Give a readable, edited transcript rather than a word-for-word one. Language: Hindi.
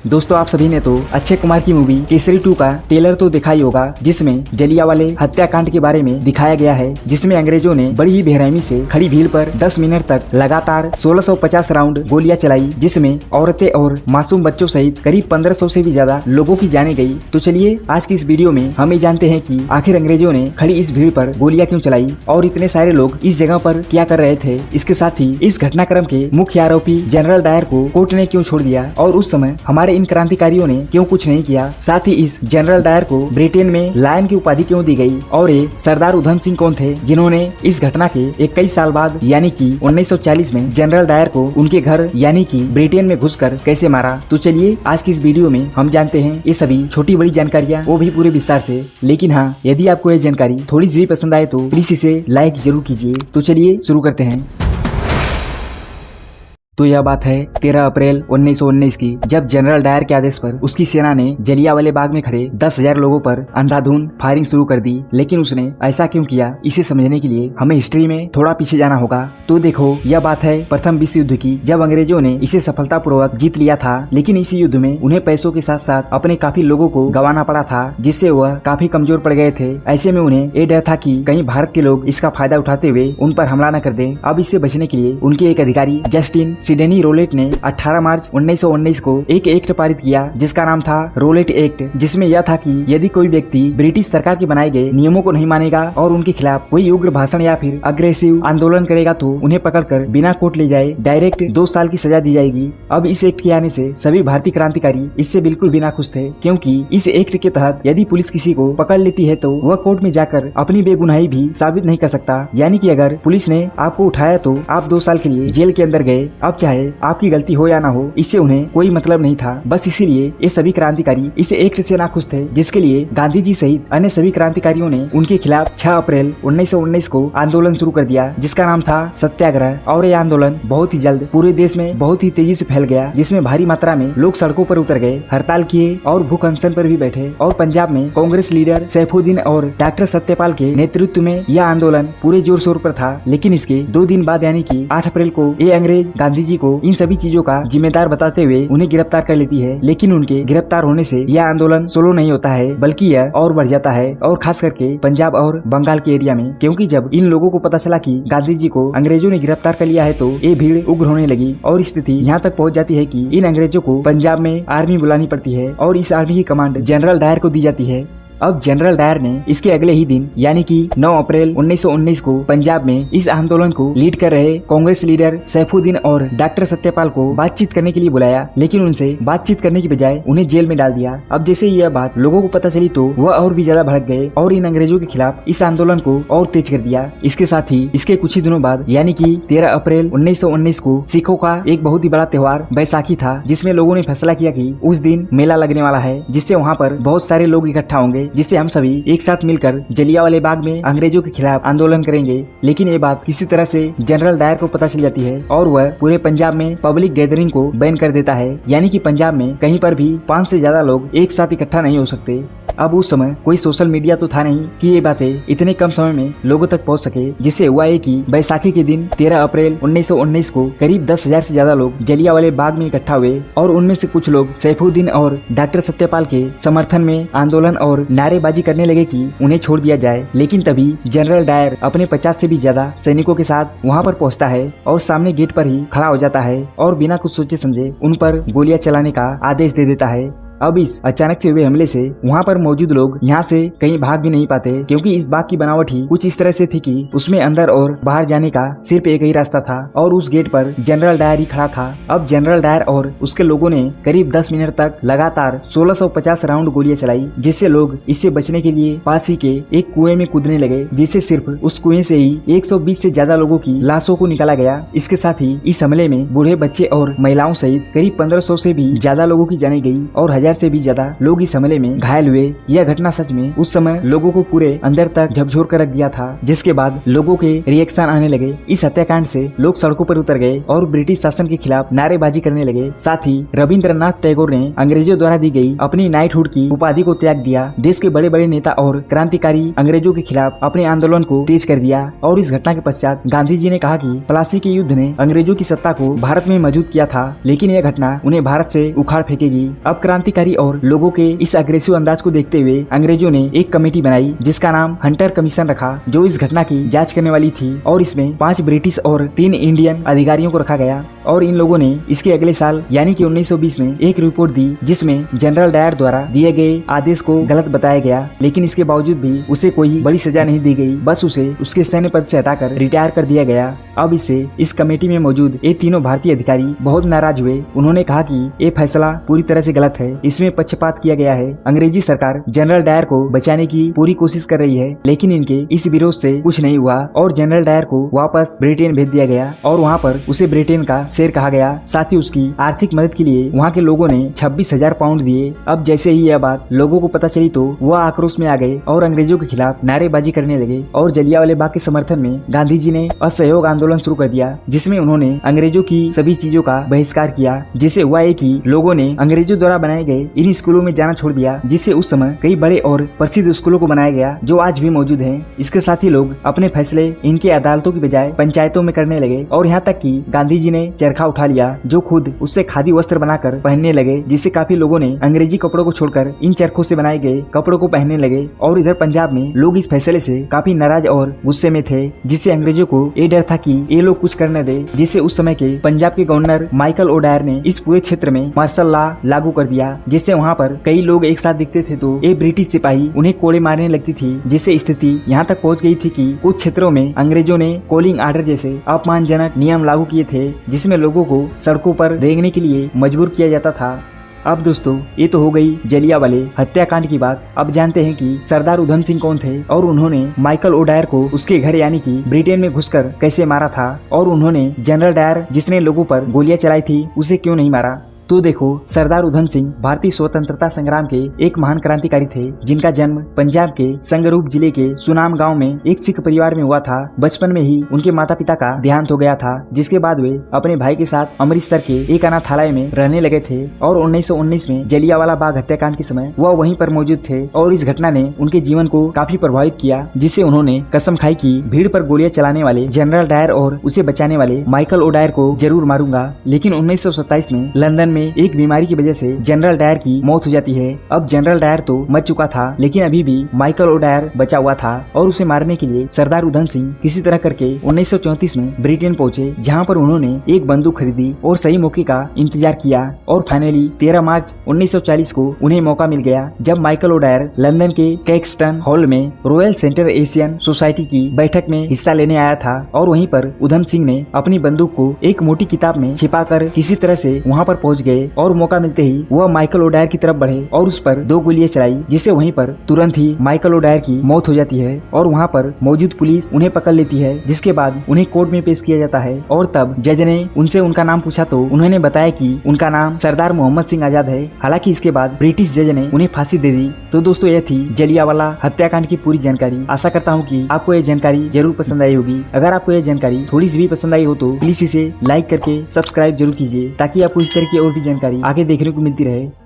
दोस्तों आप सभी ने तो अक्षय कुमार की मूवी केसरी 2 का ट्रेलर तो देखा ही होगा, जिसमें जलियांवाला हत्याकांड के बारे में दिखाया गया है, जिसमें अंग्रेजों ने बड़ी ही बेरहमी से खड़ी भीड़ पर 10 मिनट तक लगातार 1650 राउंड गोलियां चलाई, जिसमें औरतें और मासूम बच्चों सहित करीब 1500 से भी ज्यादा लोगों की जाने गई। तो चलिए आज की इस वीडियो में हम ये जानते हैं कि आखिर अंग्रेजों ने खड़ी इस भीड़ पर गोलियां क्यों चलाई और इतने सारे लोग इस जगह पर क्या कर रहे थे। इसके साथ ही इस घटनाक्रम के मुख्य आरोपी जनरल डायर को कोर्ट ने क्यों छोड़ दिया और उस समय हमारे इन क्रांतिकारियों ने क्यों कुछ नहीं किया। साथ ही इस जनरल डायर को ब्रिटेन में लायन की उपाधि क्यों दी गई और ये सरदार उधम सिंह कौन थे, जिन्होंने इस घटना के 21 साल बाद यानी कि 1940 में जनरल डायर को उनके घर यानी कि ब्रिटेन में घुसकर कैसे मारा। तो चलिए आज की इस वीडियो में हम जानते हैं ये सभी छोटी बड़ी जानकारियाँ, वो भी पूरे विस्तार से। लेकिन हाँ, यदि आपको ये जानकारी थोड़ी सी भी पसंद आए तो प्लीज इसे लाइक जरूर कीजिए। तो चलिए शुरू करते हैं। तो यह बात है 13 अप्रैल 1919 की, जब जनरल डायर के आदेश पर उसकी सेना ने जलियांवाले बाग में खड़े 10,000 लोगों पर अंधाधुंध फायरिंग शुरू कर दी। लेकिन उसने ऐसा क्यों किया, इसे समझने के लिए हमें हिस्ट्री में थोड़ा पीछे जाना होगा। तो देखो, यह बात है प्रथम विश्व युद्ध की, जब अंग्रेजों ने इसे सफलतापूर्वक जीत लिया था। लेकिन इस युद्ध में उन्हें पैसों के साथ साथ अपने काफी लोगों को गंवाना पड़ा था, जिससे वह काफी कमजोर पड़ गए थे। ऐसे में उन्हें ये डर था कि कहीं भारत के लोग इसका फायदा उठाते हुए उन पर हमला न कर दें। अब इससे बचने के लिए उनके एक अधिकारी जस्टिन सिडनी रोलेट ने 18 मार्च 1919 को एक एक्ट पारित किया, जिसका नाम था रोलेट एक्ट, जिसमें यह था कि यदि कोई व्यक्ति ब्रिटिश सरकार के बनाए गए नियमों को नहीं मानेगा और उनके खिलाफ कोई उग्र भाषण या फिर अग्रेसिव आंदोलन करेगा तो उन्हें पकड़कर बिना कोर्ट ले जाए डायरेक्ट 2 साल की सजा दी जाएगी। अब इस एक्ट के आने से सभी भारतीय क्रांतिकारी इससे बिल्कुल भी नाखुश थे, क्योंकि इस एक्ट के तहत यदि पुलिस किसी को पकड़ लेती है तो वह कोर्ट में जाकर अपनी बेगुनाही भी साबित नहीं कर सकता। यानी कि अगर पुलिस ने आपको उठाया तो आप 2 साल के लिए जेल के अंदर गए। अब चाहे आपकी गलती हो या ना हो, इससे उन्हें कोई मतलब नहीं था। बस इसीलिए ये सभी क्रांतिकारी इस एक्ट से नाखुश थे, जिसके लिए गांधी जी सहित अन्य सभी क्रांतिकारियों ने उनके खिलाफ 6 अप्रैल 1919 को आंदोलन शुरू कर दिया, जिसका नाम था सत्याग्रह। और ये आंदोलन बहुत ही जल्द पूरे देश में बहुत ही तेजी से फैल गया, जिसमें भारी मात्रा में लोग सड़कों पर उतर गए, हड़ताल किए और भूख अनशन पर भी बैठे। और पंजाब में कांग्रेस लीडर सैफुद्दीन और डॉक्टर सत्यपाल के नेतृत्व में यह आंदोलन पूरे जोर शोर पर था। लेकिन इसके 2 दिन बाद यानी कि 8 अप्रैल को ये अंग्रेज गांधी जी को इन सभी चीजों का जिम्मेदार बताते हुए उन्हें गिरफ्तार कर लेती है। लेकिन उनके गिरफ्तार होने से यह आंदोलन सोलो नहीं होता है, बल्कि यह और बढ़ जाता है, और खास करके पंजाब और बंगाल के एरिया में। क्योंकि जब इन लोगों को पता चला कि गांधी जी को अंग्रेजों ने गिरफ्तार कर लिया है तो ये भीड़ उग्र होने लगी और स्थिति यहाँ तक पहुँच जाती है कि इन अंग्रेजों को पंजाब में आर्मी बुलानी पड़ती है और इस आर्मी की कमांड जनरल डायर को दी जाती है। अब जनरल डायर ने इसके अगले ही दिन यानी कि 9 अप्रैल 1919 को पंजाब में इस आंदोलन को लीड कर रहे कांग्रेस लीडर सैफुद्दीन और डॉक्टर सत्यपाल को बातचीत करने के लिए बुलाया। लेकिन उनसे बातचीत करने की बजाय उन्हें जेल में डाल दिया। अब जैसे यह बात लोगों को पता चली तो वह और भी ज्यादा भड़क गए और इन अंग्रेजों के खिलाफ इस आंदोलन को और तेज कर दिया। इसके साथ ही इसके कुछ ही दिनों बाद यानी कि 13 अप्रैल 1919 को सिखों का एक बहुत ही बड़ा त्योहार बैसाखी था, जिसमें लोगों ने फैसला किया कि उस दिन मेला लगने वाला है, जिससे वहाँ पर बहुत सारे लोग इकट्ठा होंगे, जिससे हम सभी एक साथ मिलकर जलियांवाले बाग में अंग्रेजों के खिलाफ आंदोलन करेंगे। लेकिन ये बात किसी तरह से जनरल डायर को पता चल जाती है और वह पूरे पंजाब में पब्लिक गैदरिंग को बैन कर देता है। यानी कि पंजाब में कहीं पर भी 5 से ज्यादा लोग एक साथ इकट्ठा नहीं हो सकते। अब उस समय कोई सोशल मीडिया तो था नहीं कि ये बातें इतने कम समय में लोगों तक पहुंच सके, जिससे हुआ है कि बैसाखी के दिन 13 अप्रैल 1919 को करीब 10,000 से ज्यादा लोग जलियांवाले बाग में इकट्ठा हुए और उनमें से कुछ लोग सैफुद्दीन और डॉक्टर सत्यपाल के समर्थन में आंदोलन और नारेबाजी करने लगे कि उन्हें छोड़ दिया जाए। लेकिन तभी जनरल डायर अपने 50 से भी ज्यादा सैनिकों के साथ वहां पर पहुंचता है और सामने गेट पर ही खड़ा हो जाता है और बिना कुछ सोचे समझे उन पर गोलियां चलाने का आदेश दे देता है। अब इस अचानक से हुए हमले से वहाँ पर मौजूद लोग यहाँ से कहीं भाग भी नहीं पाते, क्योंकि इस बाग की बनावट ही कुछ इस तरह से थी कि उसमें अंदर और बाहर जाने का सिर्फ एक ही रास्ता था और उस गेट पर जनरल डायर ही खड़ा था। अब जनरल डायर और उसके लोगों ने करीब 10 मिनट तक लगातार 1650 राउंड गोलियां चलाई, जिससे लोग इससे बचने के लिए पास ही के एक कुएं में कूदने लगे, जिससे सिर्फ उस कुएं से ही 120 से ज्यादा लोगों की लाशों को निकाला गया। इसके साथ ही इस हमले में बूढ़े, बच्चे और महिलाओं सहित करीब 1500 से भी ज्यादा लोगों की जाने गई और 1000 1000 से भी ज्यादा लोग इस हमले में घायल हुए। यह घटना सच में उस समय लोगों को पूरे अंदर तक झकझोर कर रख दिया था, जिसके बाद लोगों के रिएक्शन आने लगे। इस हत्याकांड से लोग सड़कों पर उतर गए और ब्रिटिश शासन के खिलाफ नारेबाजी करने लगे। साथ ही रविंद्रनाथ टैगोर ने अंग्रेजों द्वारा दी गई अपनी नाइटहुड की उपाधि को त्याग दिया। देश के बड़े बड़े नेता और क्रांतिकारी अंग्रेजों के खिलाफ अपने आंदोलन को तेज कर दिया। और इस घटना के पश्चात गांधी जी ने कहा कि प्लासी के युद्ध ने अंग्रेजों की सत्ता को भारत में मौजूद किया था, लेकिन यह घटना उन्हें भारत से उखाड़ फेंकेगी। अब क्रांतिकारी और लोगों के इस अग्रेसिव अंदाज को देखते हुए अंग्रेजों ने एक कमेटी बनाई जिसका नाम हंटर कमीशन रखा, जो इस घटना की जांच करने वाली थी। और इसमें 5 ब्रिटिश और 3 इंडियन अधिकारियों को रखा गया। और इन लोगों ने इसके अगले साल यानी कि 1920 में एक रिपोर्ट दी जिसमें जनरल डायर द्वारा दिए गए आदेश को गलत बताया गया, लेकिन इसके बावजूद भी उसे कोई बड़ी सजा नहीं दी गई, बस उसे उसके सैन्य पद से हटाकर रिटायर कर दिया गया। अब इससे इस कमेटी में मौजूद ये तीनों भारतीय अधिकारी बहुत नाराज हुए। उन्होंने कहा कि ये फैसला पूरी तरह से गलत है, इसमें पक्षपात किया गया है। अंग्रेजी सरकार जनरल डायर को बचाने की पूरी कोशिश कर रही है, लेकिन इनके इस विरोध से कुछ नहीं हुआ और जनरल डायर को वापस ब्रिटेन भेज दिया गया और वहाँ पर उसे ब्रिटेन का शेर कहा गया। साथ ही उसकी आर्थिक मदद के लिए वहाँ के लोगों ने 26,000 पाउंड दिए। अब जैसे ही यह बात लोगों को पता चली तो वह आक्रोश में आ गए और अंग्रेजों के खिलाफ नारेबाजी करने लगे। और जलियांवाले बाग के समर्थन में गांधी जी ने असहयोग आंदोलन शुरू कर दिया, जिसमें उन्होंने अंग्रेजों की सभी चीजों का बहिष्कार किया। जिससे हुआ है कि लोगों ने अंग्रेजों द्वारा बनाए गए इन स्कूलों में जाना छोड़ दिया, जिससे उस समय कई बड़े और प्रसिद्ध स्कूलों को बनाया गया जो आज भी मौजूद हैं। इसके साथ ही लोग अपने फैसले इनके अदालतों की बजाय पंचायतों में करने लगे और यहाँ तक कि गांधी जी ने चरखा उठा लिया, जो खुद उससे खादी वस्त्र बनाकर पहनने लगे, जिससे काफी लोगों ने अंग्रेजी कपड़ों को छोड़कर इन चरखों से बनाए गए कपड़ों को पहनने लगे। और इधर पंजाब में लोग इस फैसले से काफी नाराज और गुस्से में थे, जिससे अंग्रेजों को ये डर था कि ये लोग कुछ करने दे, जिससे उस समय के पंजाब के गवर्नर माइकल ओडायर ने इस पूरे क्षेत्र में मार्शल लॉ लागू कर दिया, जिससे वहाँ पर कई लोग एक साथ दिखते थे तो ये ब्रिटिश सिपाही उन्हें कोड़े मारने लगती थी, जिससे स्थिति यहाँ तक पहुँच गई थी कि कुछ क्षेत्रों में अंग्रेजों ने कॉलिंग आर्डर जैसे अपमानजनक नियम लागू किए थे, जिसमें लोगों को सड़कों पर रेंगने के लिए मजबूर किया जाता था। अब दोस्तों ये तो हो गई जलियांवाले हत्याकांड की बात। अब जानते हैं कि सरदार उधम सिंह कौन थे और उन्होंने माइकल ओडायर को उसके घर यानी कि ब्रिटेन में घुसकर कैसे मारा था, और उन्होंने जनरल डायर जिसने लोगों पर गोलियां चलाई थी उसे क्यों नहीं मारा। तो देखो, सरदार उधम सिंह भारतीय स्वतंत्रता संग्राम के एक महान क्रांतिकारी थे, जिनका जन्म पंजाब के संगरूप जिले के सुनाम गांव में एक सिख परिवार में हुआ था। बचपन में ही उनके माता पिता का देहांत हो गया था, जिसके बाद वे अपने भाई के साथ अमृतसर के एक अनाथालय में रहने लगे थे। और 1919 में जलियांवाला बाग हत्याकांड के समय वह वहीं पर मौजूद थे और इस घटना ने उनके जीवन को काफी प्रभावित किया, जिससे उन्होंने कसम खाई कि भीड़ पर गोलियां चलाने वाले जनरल डायर और उसे बचाने वाले माइकल ओडायर को जरूर मारूंगा। लेकिन 1927 में लंदन में एक बीमारी की वजह से जनरल डायर की मौत हो जाती है। अब जनरल डायर तो मर चुका था, लेकिन अभी भी माइकल ओडायर बचा हुआ था और उसे मारने के लिए सरदार उधम सिंह किसी तरह करके 1934 में ब्रिटेन पहुंचे, जहां पर उन्होंने एक बंदूक खरीदी और सही मौके का इंतजार किया। और फाइनली 13 मार्च 1940 को उन्हें मौका मिल गया, जब माइकल ओडायर लंदन के कैक्सटन हॉल में रॉयल सेंट्रल एशियन सोसाइटी की बैठक में हिस्सा लेने आया था। और वहीं पर उधम सिंह ने अपनी बंदूक को एक मोटी किताब में छिपाकर किसी तरह से वहां पर पहुंच गए और मौका मिलते ही वह माइकल ओडायर की तरफ बढ़े और उस पर 2 गोलियां चलाई, जिससे वहीं पर तुरंत ही माइकल ओडायर की मौत हो जाती है। और वहां पर मौजूद पुलिस उन्हें पकड़ लेती है, जिसके बाद उन्हें कोर्ट में पेश किया जाता है। और तब जज ने उनसे उनका नाम पूछा तो उन्होंने बताया कि उनका नाम सरदार मोहम्मद सिंह आजाद है। हालांकि इसके बाद ब्रिटिश जज ने उन्हें फांसी दे दी। तो दोस्तों, यह थी जलियांवाला हत्याकांड की पूरी जानकारी। आशा करता हूँ कि आपको यह जानकारी जरूर पसंद आई होगी। अगर आपको यह जानकारी थोड़ी सी भी पसंद आई हो तो प्लीज इसे लाइक करके सब्सक्राइब जरूर कीजिए, ताकि आपको इस तरह की और भी जानकारी आगे देखने को मिलती रहे।